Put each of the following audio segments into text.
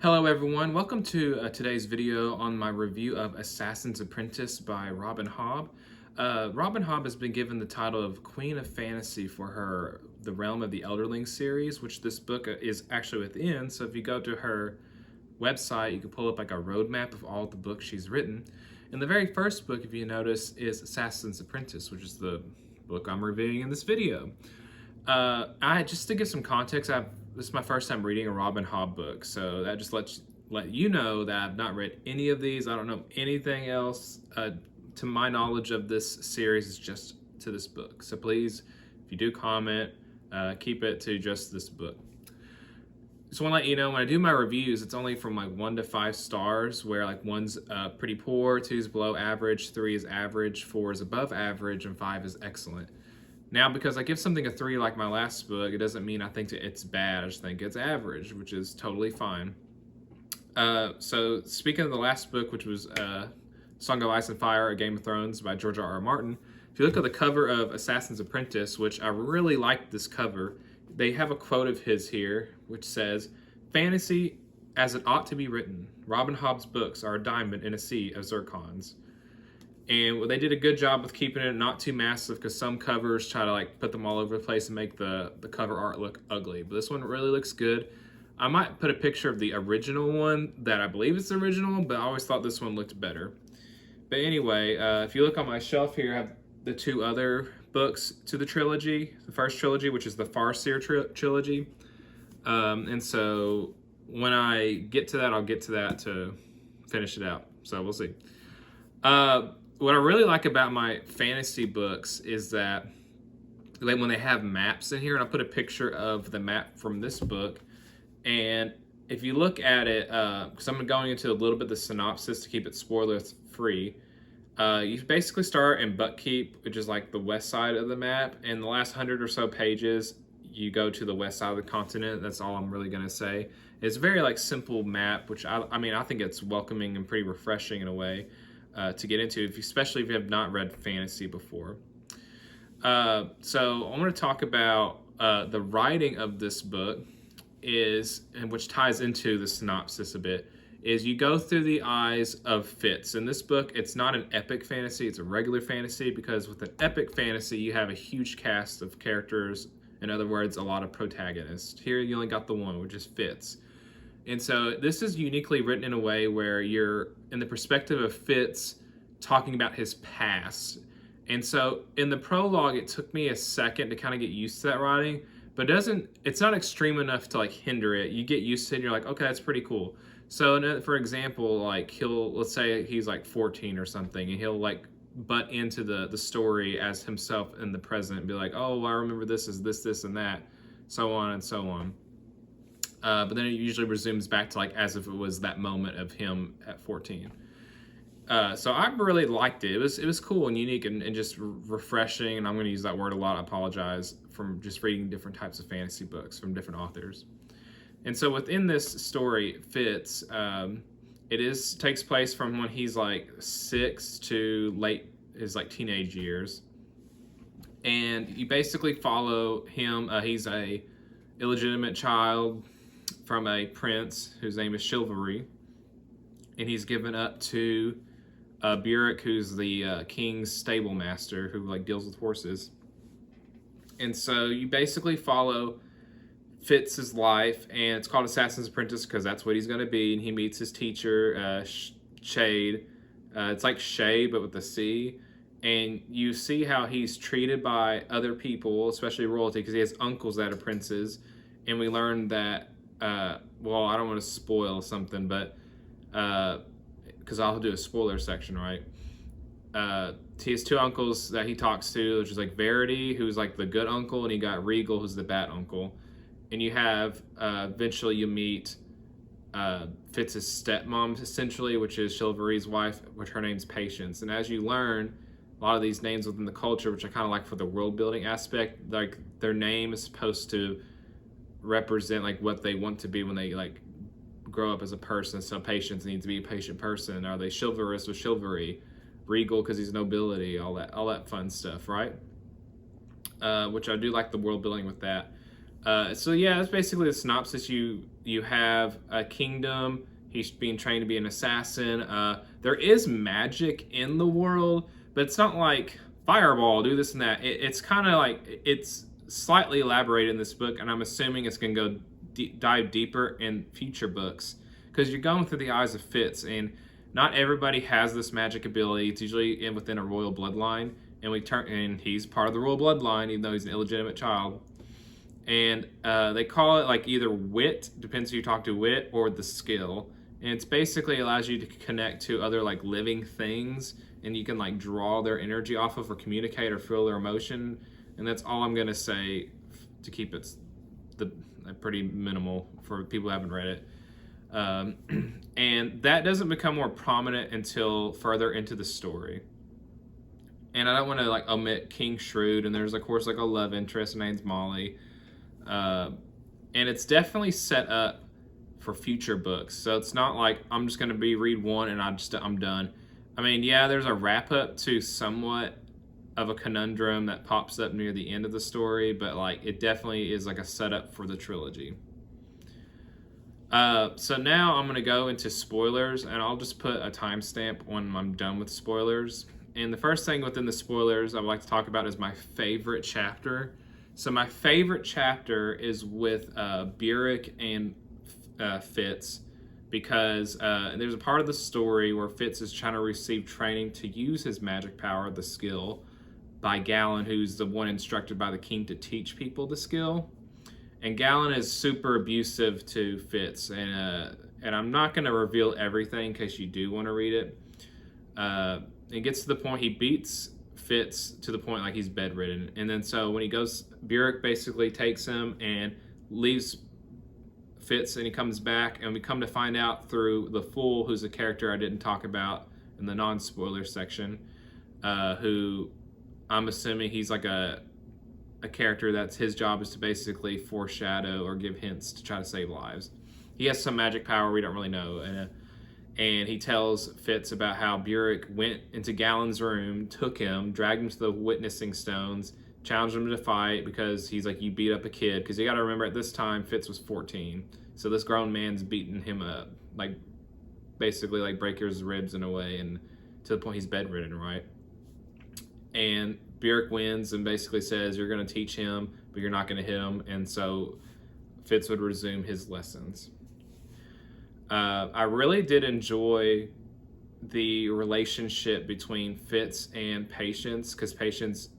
Hello everyone, welcome to today's video on my review of Assassin's Apprentice by Robin Hobb. Robin Hobb has been given the title of Queen of Fantasy for her The Realm of the Elderling series, which this book is actually within. So if you go to her website, you can pull up like a roadmap of all the books she's written. And the very first book, if you notice, is Assassin's Apprentice, which is the book I'm reviewing in this video. Just to give some context, this is my first time reading a Robin Hobb book, so that just let you know that I've not read any of these. I don't know anything else. To my knowledge of this series is just to this book. So please, if you do comment, keep it to just this book. Just want to let you know when I do my reviews, it's only from like 1 to 5 stars, where like 1's pretty poor, 2 is below average, 3 is average, 4 is above average, and 5 is excellent. Now, because I give something a 3 like my last book, it doesn't mean I think that it's bad. I just think it's average, which is totally fine. So speaking of the last book, which was Song of Ice and Fire, A Game of Thrones by George R.R. Martin, if you look at the cover of Assassin's Apprentice, which I really like this cover, they have a quote of his here, which says, "Fantasy as it ought to be written. Robin Hobb's books are a diamond in a sea of zircons." And they did a good job with keeping it not too massive, because some covers try to like put them all over the place and make the cover art look ugly. But this one really looks good. I might put a picture of the original one that I believe is the original, but I always thought this one looked better. But anyway, if you look on my shelf here, I have the 2 other books to the trilogy. The first trilogy, which is the Farseer trilogy. And so when I get to that, I'll get to that to finish it out. So we'll see. What I really like about my fantasy books is that when they have maps in here, and I'll put a picture of the map from this book, and if you look at it, because I'm going into a little bit of the synopsis to keep it spoiler free, you basically start in Buckkeep, which is like the west side of the map, and the last 100 or so pages, you go to the west side of the continent. That's all I'm really going to say. It's a very like simple map, which I think it's welcoming and pretty refreshing in a way. To get into, especially if you have not read fantasy before. So I want to talk about the writing of this book and which ties into the synopsis a bit, is you go through the eyes of Fitz. In this book, it's not an epic fantasy, it's a regular fantasy, because with an epic fantasy, you have a huge cast of characters. In other words, a lot of protagonists. Here, you only got the one, which is Fitz. And so this is uniquely written in a way where you're in the perspective of Fitz talking about his past. And so in the prologue, it took me a second to kind of get used to that writing, but it's not extreme enough to like hinder it. You get used to it and you're like, okay, that's pretty cool. So for example, like let's say he's like 14 or something, and he'll like butt into the story as himself in the present and be like, oh, I remember this as this, and that, so on and so on. But then it usually resumes back to like as if it was that moment of him at 14. So I really liked it. It was cool and unique and just refreshing. And I'm going to use that word a lot. I apologize, from just reading different types of fantasy books from different authors. And so within this story, Fitz, takes place from when he's like 6 to late his like teenage years. And you basically follow him. He's a illegitimate child from a prince whose name is Chivalry, and he's given up to Burek, who's the king's stable master who like deals with horses. And so you basically follow Fitz's life, and it's called Assassin's Apprentice because that's what he's going to be. And he meets his teacher, Chade. It's like Shay, but with a C. And you see how he's treated by other people, especially royalty, because he has uncles that are princes. And we learned that, well, I don't want to spoil something, but because I'll do a spoiler section, right? He has 2 uncles that he talks to, which is like Verity, who's like the good uncle, and you got Regal, who's the bad uncle. And you have, eventually you meet Fitz's stepmom, essentially, which is Chivalry's wife, which her name's Patience. And as you learn, a lot of these names within the culture, which I kind of like for the world building aspect, like their name is supposed to represent like what they want to be when they like grow up as a person. So Patience needs to be a patient person. Are they chivalrous with chivalry? Regal because he's nobility, all that fun stuff, right? Which I do like the world building with that. So yeah, that's basically the synopsis. You have a kingdom. He's being trained to be an assassin. There is magic in the world, but it's not like fireball, do this and that. It's kind of like it's slightly elaborated in this book, and I'm assuming it's going to go dive deeper in future books because you're going through the eyes of Fitz, and not everybody has this magic ability. It's usually within a royal bloodline, and he's part of the royal bloodline, even though he's an illegitimate child. And they call it like either wit, depends who you talk to, wit, or the skill. And it's basically allows you to connect to other like living things, and you can like draw their energy off of or communicate or feel their emotion. And that's all I'm gonna say to keep it pretty minimal for people who haven't read it. And that doesn't become more prominent until further into the story. And I don't want to like omit King Shrewd, and there's of course like a love interest. Her name's Molly. And it's definitely set up for future books. So it's not like I'm just going to read one and I'm done. I mean, yeah, there's a wrap up to somewhat of a conundrum that pops up near the end of the story, but like it definitely is like a setup for the trilogy. So now I'm going to go into spoilers, and I'll just put a timestamp when I'm done with spoilers. And the first thing within the spoilers I would like to talk about is my favorite chapter. So my favorite chapter is with Burek and Fitz, because there's a part of the story where Fitz is trying to receive training to use his magic power, the skill, by Galen, who's the one instructed by the king to teach people the skill. And Galen is super abusive to Fitz, and I'm not going to reveal everything in case you do want to read it. It gets to the point he beats Fitz to the point like he's bedridden, and then so when he goes, Burek basically takes him and leaves Fitz, and he comes back, and we come to find out through the Fool, who's a character I didn't talk about in the non-spoiler section, who I'm assuming he's like a character that's his job is to basically foreshadow or give hints to try to save lives. He has some magic power we don't really know, and he tells Fitz about how Burek went into Galen's room, took him, dragged him to the witnessing stones, challenged him to fight because he's like, you beat up a kid. Because you got to remember, at this time, Fitz was 14. So this grown man's beating him up, like basically like break his ribs in a way, and to the point he's bedridden, right? And Burek wins and basically says, you're going to teach him, but you're not going to hit him. And so Fitz would resume his lessons. I really did enjoy the relationship between Fitz and Patience, because Patience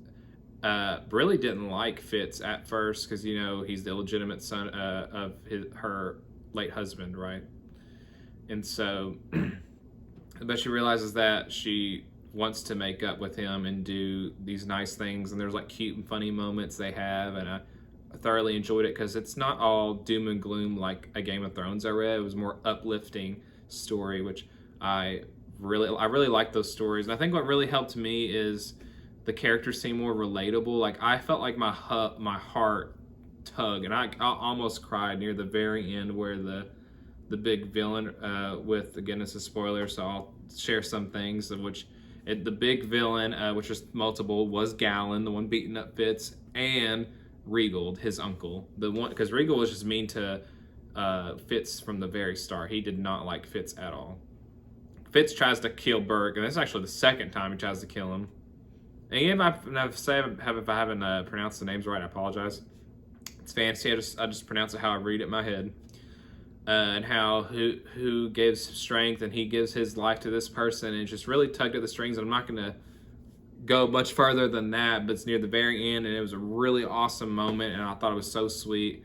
really didn't like Fitz at first, because, you know, he's the illegitimate son of her late husband, right? And so, but she realizes that she wants to make up with him and do these nice things, and there's like cute and funny moments they have, and I thoroughly enjoyed it because it's not all doom and gloom like a Game of Thrones I read. It was more uplifting story, which I really like those stories. And I think what really helped me is the characters seem more relatable. Like I felt like my heart tug, and I almost cried near the very end where the big villain with, again, this is a spoiler, so I'll share some things of which the big villain, which was multiple, was Galen, the one beating up Fitz, and Regal, his uncle, the one, because Regal was just mean to Fitz from the very start. He did not like Fitz at all. Fitz tries to kill Burke, and that's actually the second time he tries to kill him. And if I haven't pronounced the names right, I apologize. It's fancy. I just pronounce it how I read it in my head. And how who gives strength, and he gives his life to this person, and just really tugged at the strings. I'm not going to go much further than that, but it's near the very end, and it was a really awesome moment, and I thought it was so sweet,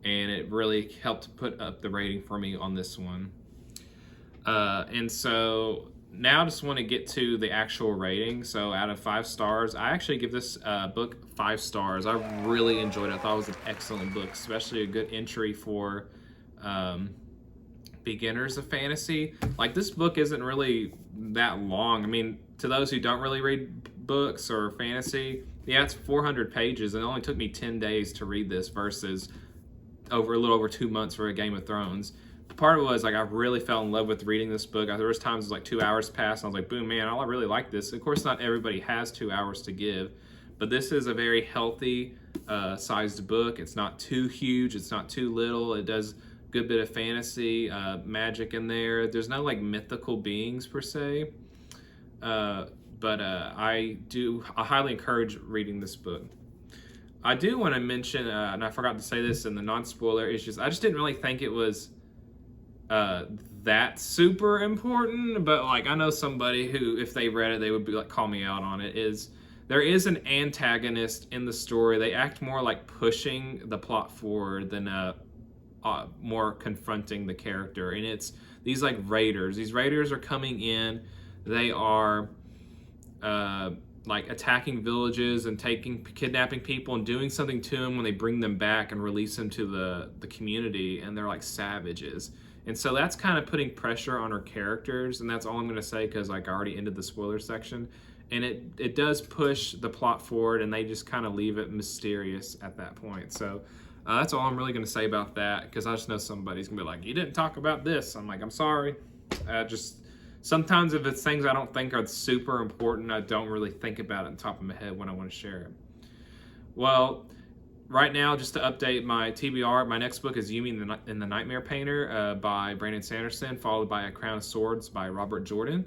and it really helped put up the rating for me on this one. And so now I just want to get to the actual rating. So out of 5 stars, I actually give this book 5 stars. I really enjoyed it. I thought it was an excellent book, especially a good entry for beginners of fantasy. Like, this book isn't really that long. I mean, to those who don't really read books or fantasy, yeah, it's 400 pages, and it only took me 10 days to read this versus a little over 2 months for a Game of Thrones. Part of it was like I really fell in love with reading this book. There was times it was like 2 hours passed, and I was like, boom, man, I really like this. Of course, not everybody has 2 hours to give, But this is a very healthy sized book. It's not too huge, it's not too little. It does a good bit of fantasy, magic in there. There's no like mythical beings per se. But I highly encourage reading this book. I do want to mention, and I forgot to say this in the non-spoiler, is just I just didn't really think it was that super important, but like I know somebody who, if they read it, they would be like, call me out on it. There is an antagonist in the story. They act more like pushing the plot forward than more confronting the character, and it's these like raiders. These raiders are coming in. They are like attacking villages and kidnapping people and doing something to them when they bring them back and release them to the community, and they're like savages. And so that's kind of putting pressure on our characters, and that's all I'm going to say because like I already ended the spoiler section. And it does push the plot forward, and they just kind of leave it mysterious at that point. So that's all I'm really going to say about that, because I just know somebody's going to be like, you didn't talk about this. I'm like, I'm sorry. Sometimes if it's things I don't think are super important, I don't really think about it on top of my head when I want to share it. Well, right now, just to update my TBR, my next book is Yumi and the Nightmare Painter by Brandon Sanderson, followed by A Crown of Swords by Robert Jordan.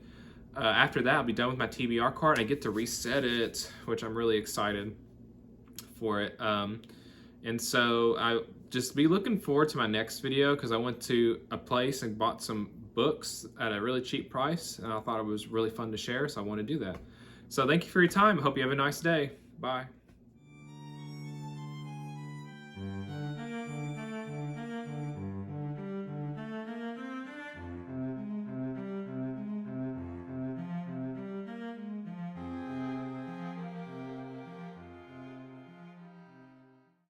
After that, I'll be done with my TBR card. I get to reset it, which I'm really excited for it. And so I just be looking forward to my next video, because I went to a place and bought some books at a really cheap price, and I thought it was really fun to share, so I want to do that. So thank you for your time. I hope you have a nice day. Bye.